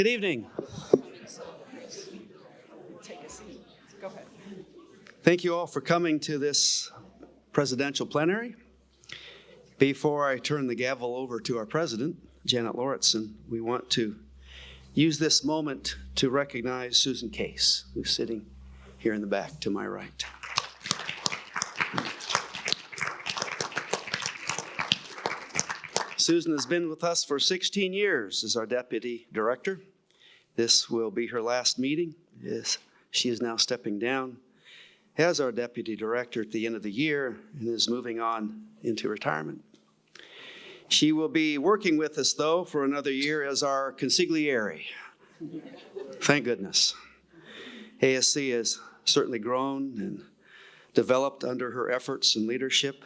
Good evening. Take a seat. Go ahead. Thank you all for coming to this presidential plenary. Before I turn the gavel over to our president, Janet Lauritsen, we want to use this moment to recognize Susan Case, who's sitting here in the back to my right. Susan has been with us for 16 years as our deputy director. This will be her last meeting. She is now stepping down as our deputy director at the end of the year and is moving on into retirement. She will be working with us, though, for another year as our consigliere. Thank goodness. ASC has certainly grown and developed under her efforts and leadership,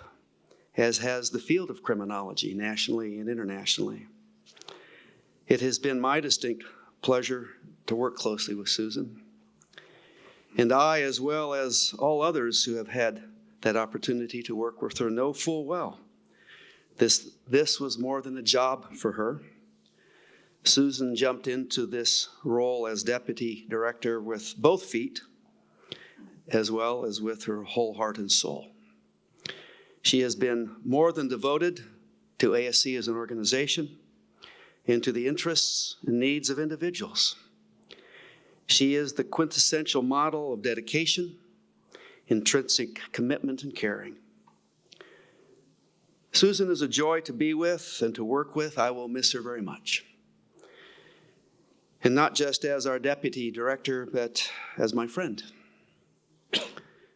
as has the field of criminology nationally and internationally. It has been my distinct pleasure to work closely with Susan. And I, as well as all others who have had that opportunity to work with her, know full well this was more than a job for her. Susan jumped into this role as deputy director with both feet, as well as with her whole heart and soul. She has been more than devoted to ASC as an organization and to the interests and needs of individuals. She is the quintessential model of dedication, intrinsic commitment, and caring. Susan is a joy to be with and to work with. I will miss her very much. And not just as our deputy director, but as my friend.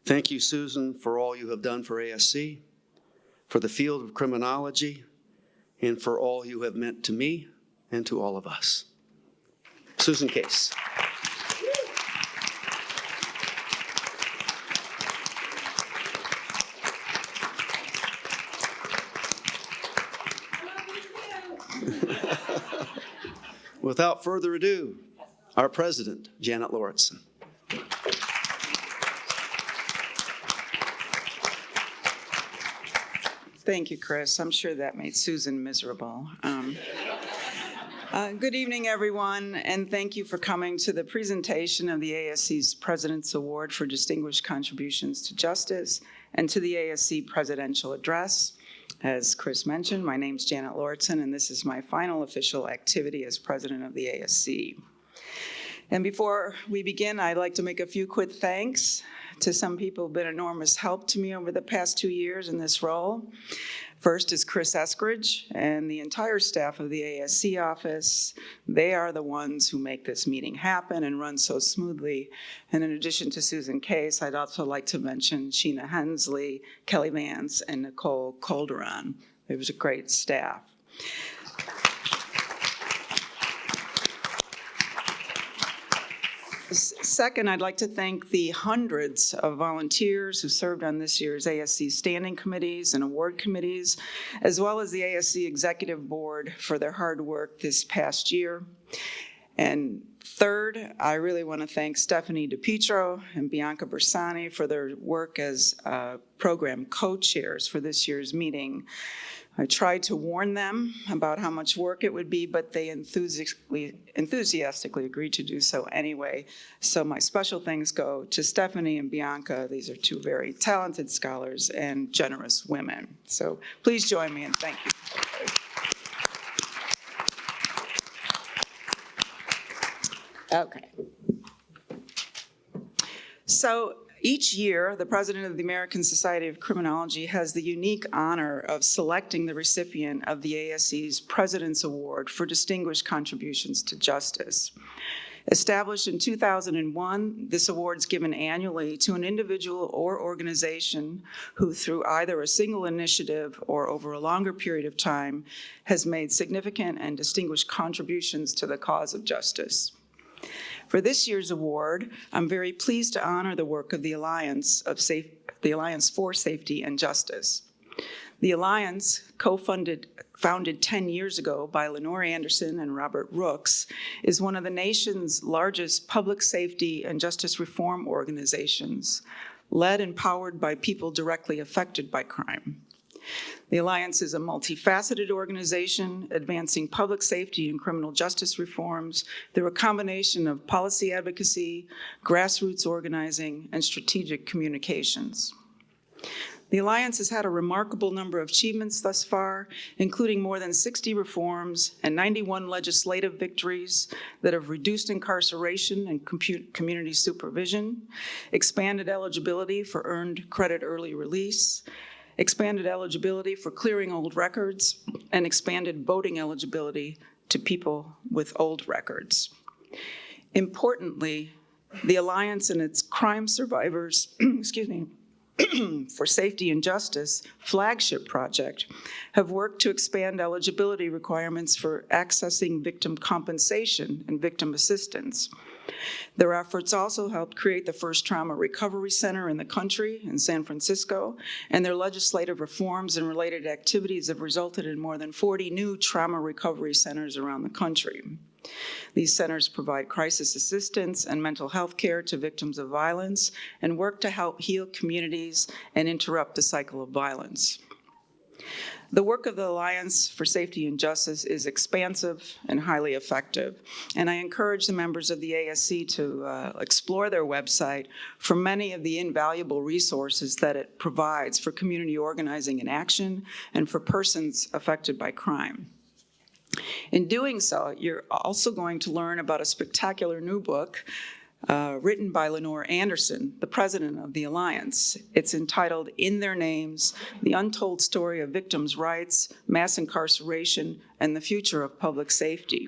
Thank you, Susan, for all you have done for ASC, for the field of criminology, and for all you have meant to me and to all of us. Susan Case. Without further ado, our president, Janet Lauritsen. Thank you, Chris. I'm sure that made Susan miserable. Good evening, everyone, and thank you for coming to the presentation of the ASC's President's Award for Distinguished Contributions to Justice and to the ASC Presidential Address. As Chris mentioned, my name's Janet Lauritsen, and this is my final official activity as president of the ASC. And before we begin, I'd like to make a few quick thanks to some people who've been enormous help to me over the past 2 years in this role. First is Chris Eskridge and the entire staff of the ASC office. They are the ones who make this meeting happen and run so smoothly. And in addition to Susan Case, I'd also like to mention Sheena Hensley, Kelly Vance, and Nicole Calderon. It was a great staff. Second, I'd like to thank the hundreds of volunteers who served on this year's ASC standing committees and award committees, as well as the ASC Executive Board for their hard work this past year. And third, I really want to thank Stephanie DiPietro and Bianca Bersani for their work as program co-chairs for this year's meeting. I tried to warn them about how much work it would be, but they enthusiastically agreed to do so anyway. So my special thanks go to Stephanie and Bianca. These are two very talented scholars and generous women. So please join me and thank you. Okay. So each year, the president of the American Society of Criminology has the unique honor of selecting the recipient of the ASC's President's Award for Distinguished Contributions to Justice. Established in 2001, this award is given annually to an individual or organization who, through either a single initiative or over a longer period of time, has made significant and distinguished contributions to the cause of justice. For this year's award, I'm very pleased to honor the work of the Alliance for Safety and Justice. The Alliance, founded 10 years ago by Lenore Anderson and Robert Rooks, is one of the nation's largest public safety and justice reform organizations, led and powered by people directly affected by crime. The Alliance is a multifaceted organization advancing public safety and criminal justice reforms through a combination of policy advocacy, grassroots organizing, and strategic communications. The Alliance has had a remarkable number of achievements thus far, including more than 60 reforms and 91 legislative victories that have reduced incarceration and community supervision, expanded eligibility for earned credit early release, expanded eligibility for clearing old records, and expanded voting eligibility to people with old records. Importantly, the Alliance and its crime survivors, for Safety and Justice flagship project have worked to expand eligibility requirements for accessing victim compensation and victim assistance. Their efforts also helped create the first trauma recovery center in the country in San Francisco, and their legislative reforms and related activities have resulted in more than 40 new trauma recovery centers around the country. These centers provide crisis assistance and mental health care to victims of violence and work to help heal communities and interrupt the cycle of violence. The work of the Alliance for Safety and Justice is expansive and highly effective, and I encourage the members of the ASC to explore their website for many of the invaluable resources that it provides for community organizing and action and for persons affected by crime. In doing so, you're also going to learn about a spectacular new book written by Lenore Anderson, the president of the Alliance. It's entitled In Their Names, The Untold Story of Victims' Rights, Mass Incarceration, and the Future of Public Safety.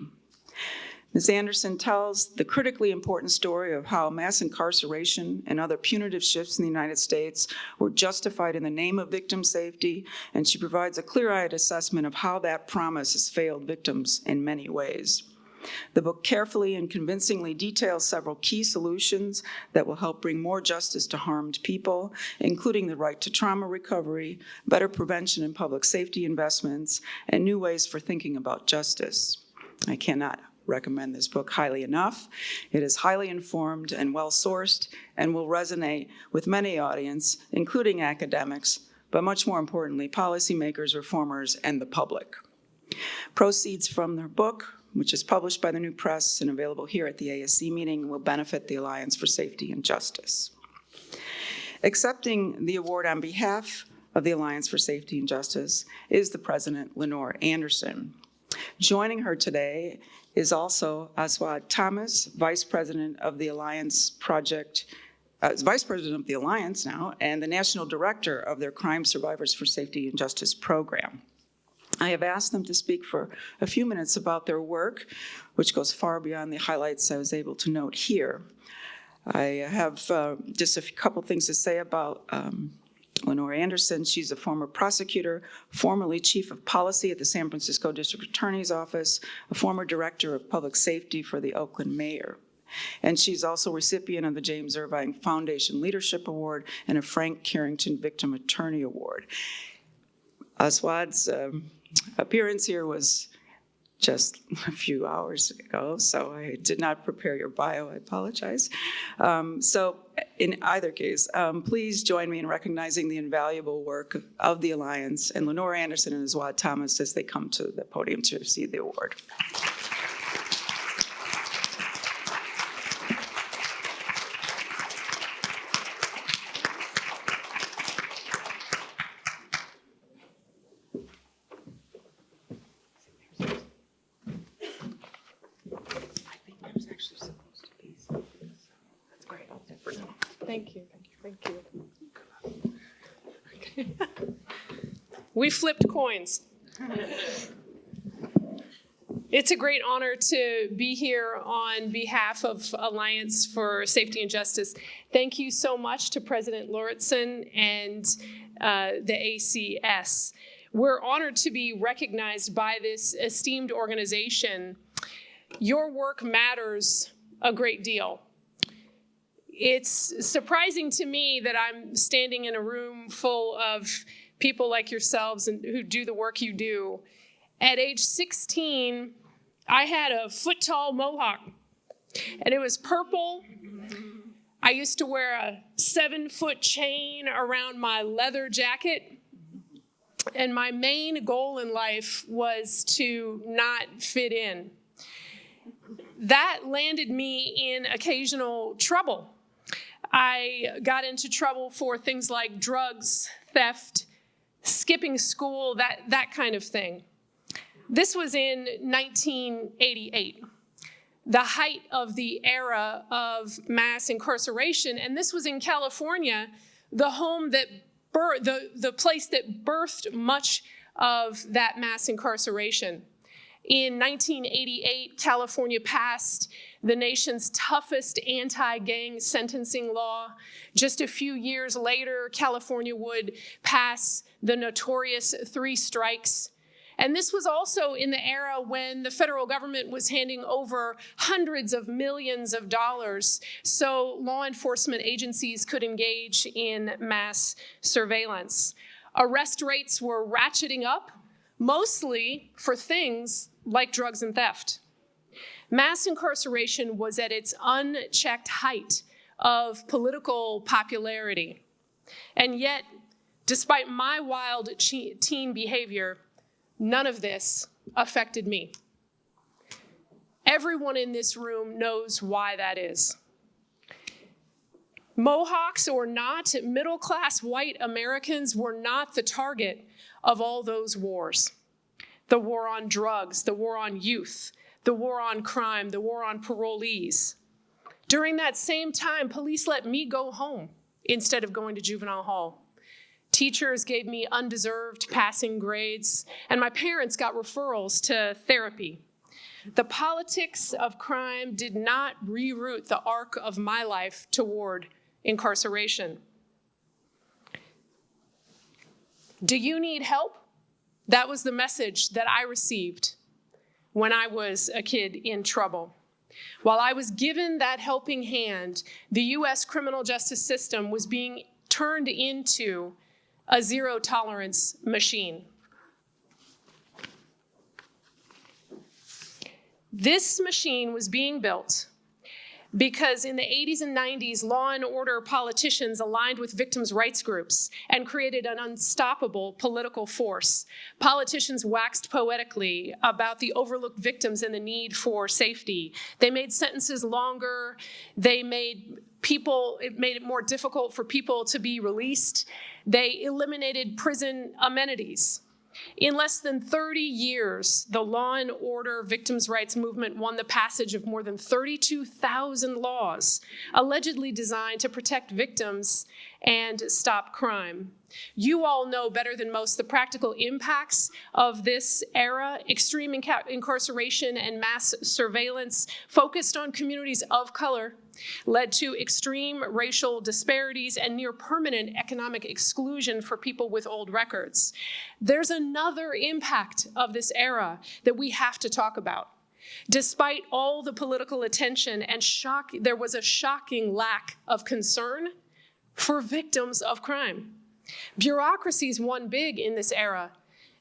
Ms. Anderson tells the critically important story of how mass incarceration and other punitive shifts in the United States were justified in the name of victim safety, and she provides a clear-eyed assessment of how that promise has failed victims in many ways. The book carefully and convincingly details several key solutions that will help bring more justice to harmed people, including the right to trauma recovery, better prevention and public safety investments, and new ways for thinking about justice. I cannot recommend this book highly enough. It is highly informed and well-sourced and will resonate with many audience, including academics, but much more importantly, policymakers, reformers, and the public. Proceeds from their book, which is published by the New Press and available here at the ASC meeting, will benefit the Alliance for Safety and Justice. Accepting the award on behalf of the Alliance for Safety and Justice is the President, Lenore Anderson. Joining her today is also Aswad Thomas, Vice President of the Alliance Project, Vice President of the Alliance now, and the National Director of their Crime Survivors for Safety and Justice program. I have asked them to speak for a few minutes about their work, which goes far beyond the highlights I was able to note here. I have just a couple things to say about Lenore Anderson. She's a former prosecutor, formerly chief of policy at the San Francisco District Attorney's Office, a former director of public safety for the Oakland mayor. And she's also recipient of the James Irvine Foundation Leadership Award and a Frank Carrington Victim Attorney Award. Aswad's appearance here was just a few hours ago, so I did not prepare your bio, I apologize. So in either case, please join me in recognizing the invaluable work of the Alliance and Lenore Anderson and Aswad Thomas as they come to the podium to receive the award. Thank you. Okay. We flipped coins. It's a great honor to be here on behalf of Alliance for Safety and Justice. Thank you so much to President Lauritsen and the ACS. We're honored to be recognized by this esteemed organization. Your work matters a great deal. It's surprising to me that I'm standing in a room full of people like yourselves and who do the work you do. At age 16, I had a foot-tall mohawk, and it was purple. I used to wear a 7-foot chain around my leather jacket. And my main goal in life was to not fit in. That landed me in occasional trouble. I got into trouble for things like drugs, theft, skipping school, that kind of thing. This was in 1988, the height of the era of mass incarceration, and this was in California, the home that the place that birthed much of that mass incarceration. In 1988, California passed the nation's toughest anti-gang sentencing law. Just a few years later, California would pass the notorious 3 strikes. And this was also in the era when the federal government was handing over hundreds of millions of dollars so law enforcement agencies could engage in mass surveillance. Arrest rates were ratcheting up, mostly for things like drugs and theft. Mass incarceration was at its unchecked height of political popularity. And yet, despite my wild teen behavior, none of this affected me. Everyone in this room knows why that is. Mohawks or not, middle-class white Americans were not the target of all those wars. The war on drugs, the war on youth, the war on crime, the war on parolees. During that same time, police let me go home instead of going to juvenile hall. Teachers gave me undeserved passing grades, and my parents got referrals to therapy. The politics of crime did not reroute the arc of my life toward incarceration. Do you need help? That was the message that I received when I was a kid in trouble. While I was given that helping hand, the U.S. criminal justice system was being turned into a zero-tolerance machine. This machine was being built because in the 80s and 90s, law and order politicians aligned with victims' rights groups and created an unstoppable political force. Politicians waxed poetically about the overlooked victims and the need for safety. They made sentences longer. It made it more difficult for people to be released. They eliminated prison amenities. In less than 30 years, the law and order victims' rights movement won the passage of more than 32,000 laws, allegedly designed to protect victims and stop crime. You all know better than most the practical impacts of this era. Extreme incarceration and mass surveillance focused on communities of color led to extreme racial disparities and near permanent economic exclusion for people with old records. There's another impact of this era that we have to talk about. Despite all the political attention and shock, there was a shocking lack of concern for victims of crime. Bureaucracies won big in this era,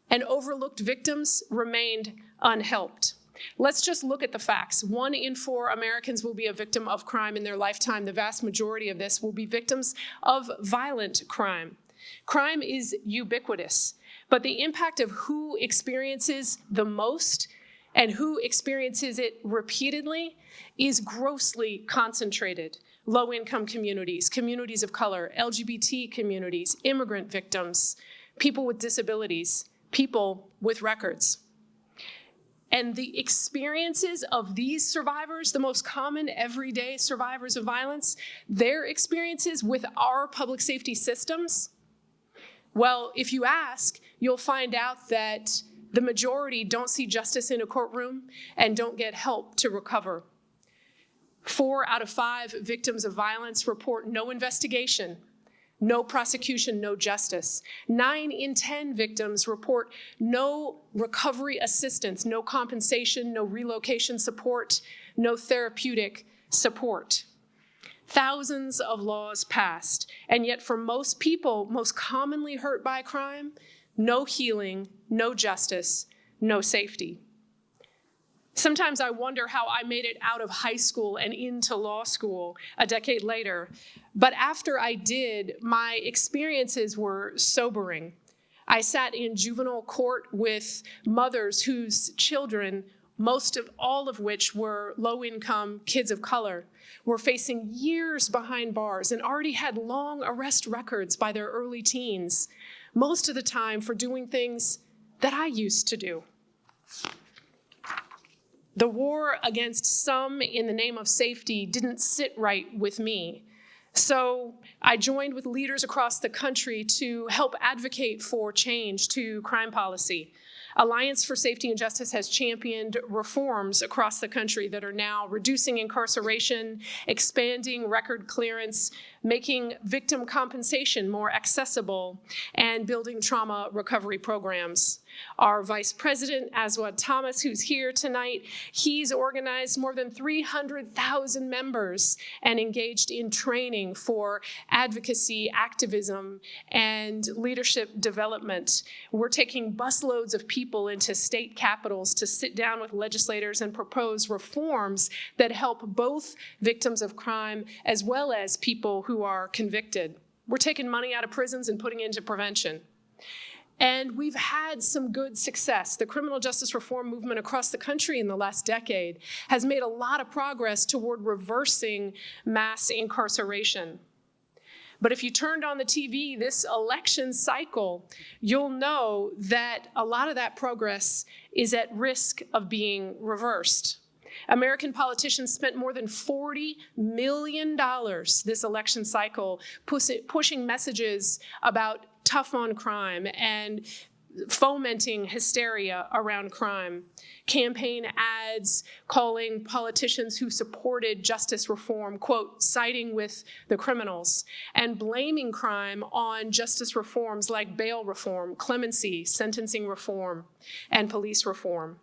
and overlooked victims remained unhelped. Let's just look at the facts. 1 in 4 Americans will be a victim of crime in their lifetime. The vast majority of this will be victims of violent crime. Crime is ubiquitous, but the impact of who experiences the most and who experiences it repeatedly is grossly concentrated. Low-income communities, communities of color, LGBT communities, immigrant victims, people with disabilities, people with records. And the experiences of these survivors, the most common everyday survivors of violence, their experiences with our public safety systems, well, if you ask, you'll find out that the majority don't see justice in a courtroom and don't get help to recover. 4 out of 5 victims of violence report no investigation, no prosecution, no justice. 9 in 10 victims report no recovery assistance, no compensation, no relocation support, no therapeutic support. Thousands of laws passed, and yet for most people, most commonly hurt by crime, no healing, no justice, no safety. Sometimes I wonder how I made it out of high school and into law school a decade later. But after I did, my experiences were sobering. I sat in juvenile court with mothers whose children, most of all of which were low-income kids of color, were facing years behind bars and already had long arrest records by their early teens, most of the time for doing things that I used to do. The war against some in the name of safety didn't sit right with me. So I joined with leaders across the country to help advocate for change to crime policy. Alliance for Safety and Justice has championed reforms across the country that are now reducing incarceration, expanding record clearance, making victim compensation more accessible, and building trauma recovery programs. Our Vice President, Aswad Thomas, who's here tonight, he's organized more than 300,000 members and engaged in training for advocacy, activism, and leadership development. We're taking busloads of people into state capitals to sit down with legislators and propose reforms that help both victims of crime as well as people who are convicted. We're taking money out of prisons and putting it into prevention. And we've had some good success. The criminal justice reform movement across the country in the last decade has made a lot of progress toward reversing mass incarceration. But if you turned on the TV this election cycle, you'll know that a lot of that progress is at risk of being reversed. American politicians spent more than $40 million this election cycle pushing messages about tough on crime and fomenting hysteria around crime. Campaign ads calling politicians who supported justice reform, quote, siding with the criminals, and blaming crime on justice reforms like bail reform, clemency, sentencing reform, and police reform.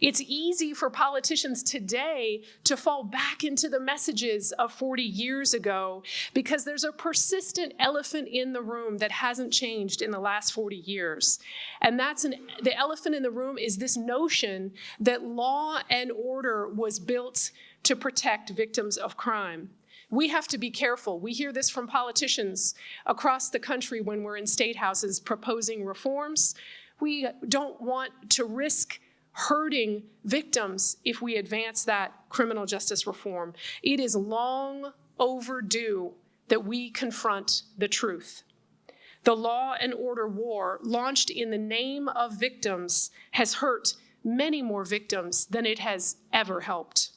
It's easy for politicians today to fall back into the messages of 40 years ago because there's a persistent elephant in the room that hasn't changed in the last 40 years. And the elephant in the room is this notion that law and order was built to protect victims of crime. We have to be careful. We hear this from politicians across the country when we're in state houses proposing reforms. We don't want to risk hurting victims if we advance that criminal justice reform. It is long overdue that we confront the truth. The law and order war launched in the name of victims has hurt many more victims than it has ever helped.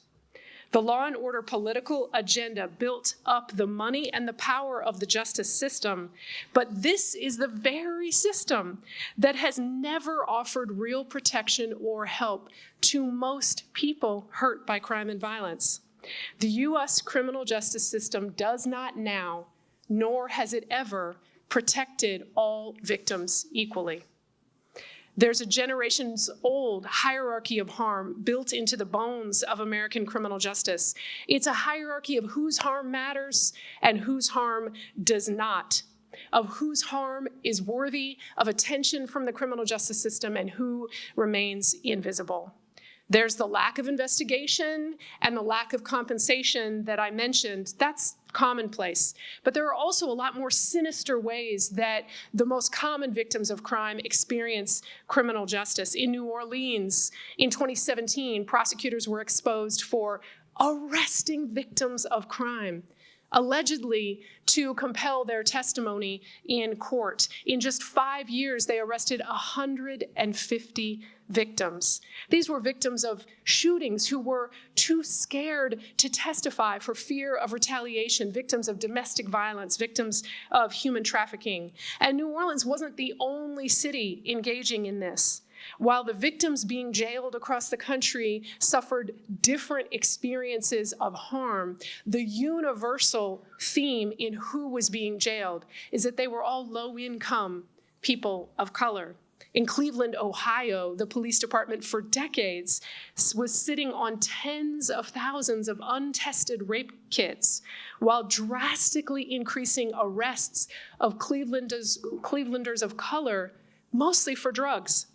The law and order political agenda built up the money and the power of the justice system, but this is the very system that has never offered real protection or help to most people hurt by crime and violence. The U.S. criminal justice system does not now, nor has it ever, protected all victims equally. There's a generations-old hierarchy of harm built into the bones of American criminal justice. It's a hierarchy of whose harm matters and whose harm does not, of whose harm is worthy of attention from the criminal justice system and who remains invisible. There's the lack of investigation and the lack of compensation that I mentioned. That's commonplace. But there are also a lot more sinister ways that the most common victims of crime experience criminal justice. In New Orleans, in 2017, prosecutors were exposed for arresting victims of crime, allegedly to compel their testimony in court. In just 5 years, they arrested 150 victims. These were victims of shootings who were too scared to testify for fear of retaliation, victims of domestic violence, victims of human trafficking. And New Orleans wasn't the only city engaging in this. While the victims being jailed across the country suffered different experiences of harm, the universal theme in who was being jailed is that they were all low-income people of color. In Cleveland, Ohio, the police department for decades was sitting on tens of thousands of untested rape kits while drastically increasing arrests of Clevelanders of color, mostly for drugs.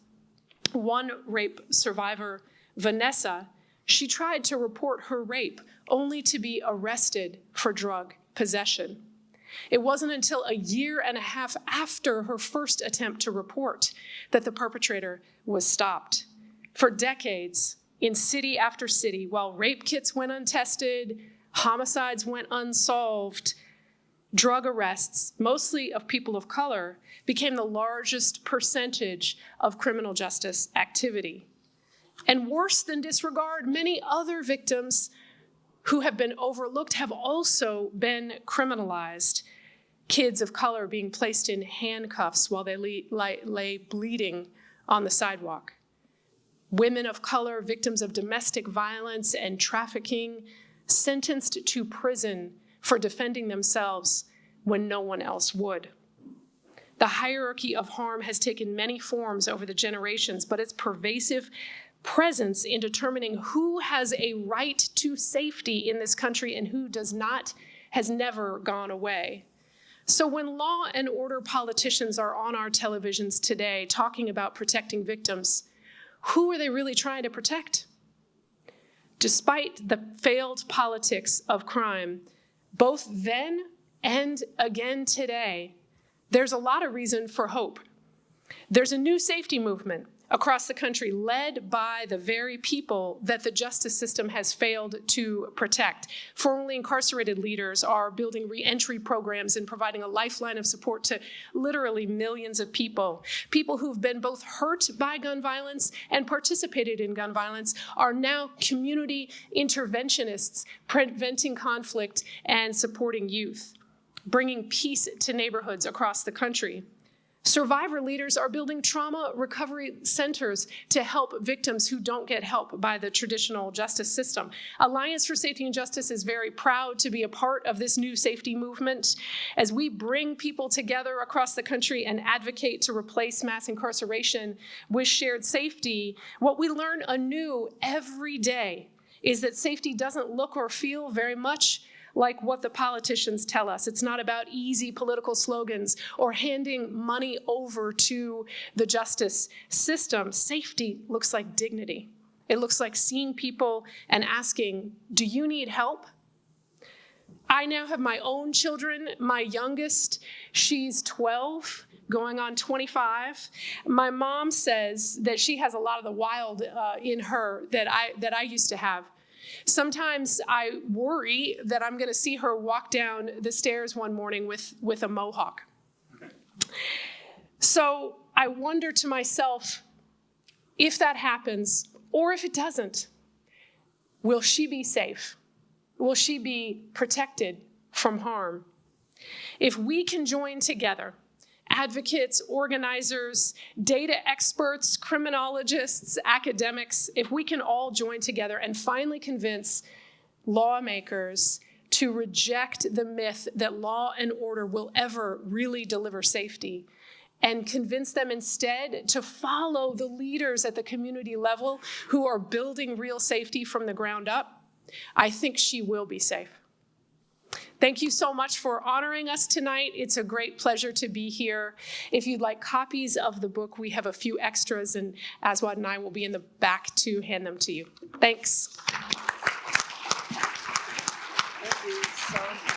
One rape survivor, Vanessa, she tried to report her rape only to be arrested for drug possession. It wasn't until a year and a half after her first attempt to report that the perpetrator was stopped. For decades, in city after city, while rape kits went untested, homicides went unsolved, drug arrests, mostly of people of color, became the largest percentage of criminal justice activity. And worse than disregard, many other victims who have been overlooked have also been criminalized. Kids of color being placed in handcuffs while they lay bleeding on the sidewalk. Women of color, victims of domestic violence and trafficking, sentenced to prison for defending themselves when no one else would. The hierarchy of harm has taken many forms over the generations, but its pervasive presence in determining who has a right to safety in this country and who does not has never gone away. So when law and order politicians are on our televisions today talking about protecting victims, who are they really trying to protect? Despite the failed politics of crime, both then and again today, there's a lot of reason for hope. There's a new safety movement across the country led by the very people that the justice system has failed to protect. Formerly incarcerated leaders are building reentry programs and providing a lifeline of support to literally millions of people. People who've been both hurt by gun violence and participated in gun violence are now community interventionists, preventing conflict and supporting youth, bringing peace to neighborhoods across the country. Survivor leaders are building trauma recovery centers to help victims who don't get help by the traditional justice system. Alliance for Safety and Justice is very proud to be a part of this new safety movement. As we bring people together across the country and advocate to replace mass incarceration with shared safety, what we learn anew every day is that safety doesn't look or feel very much like what the politicians tell us. It's not about easy political slogans or handing money over to the justice system. Safety looks like dignity. It looks like seeing people and asking, do you need help? I now have my own children. My youngest, she's 12, going on 25. My mom says that she has a lot of the wild in her that I used to have. Sometimes I worry that I'm going to see her walk down the stairs one morning with a mohawk. So I wonder to myself, if that happens, or if it doesn't, will she be safe? Will she be protected from harm? If we can join together, advocates, organizers, data experts, criminologists, academics, if we can all join together and finally convince lawmakers to reject the myth that law and order will ever really deliver safety, and convince them instead to follow the leaders at the community level who are building real safety from the ground up, I think she will be safe. Thank you so much for honoring us tonight. It's a great pleasure to be here. If you'd like copies of the book, we have a few extras, and Aswad and I will be in the back to hand them to you. Thanks. Thank you so much.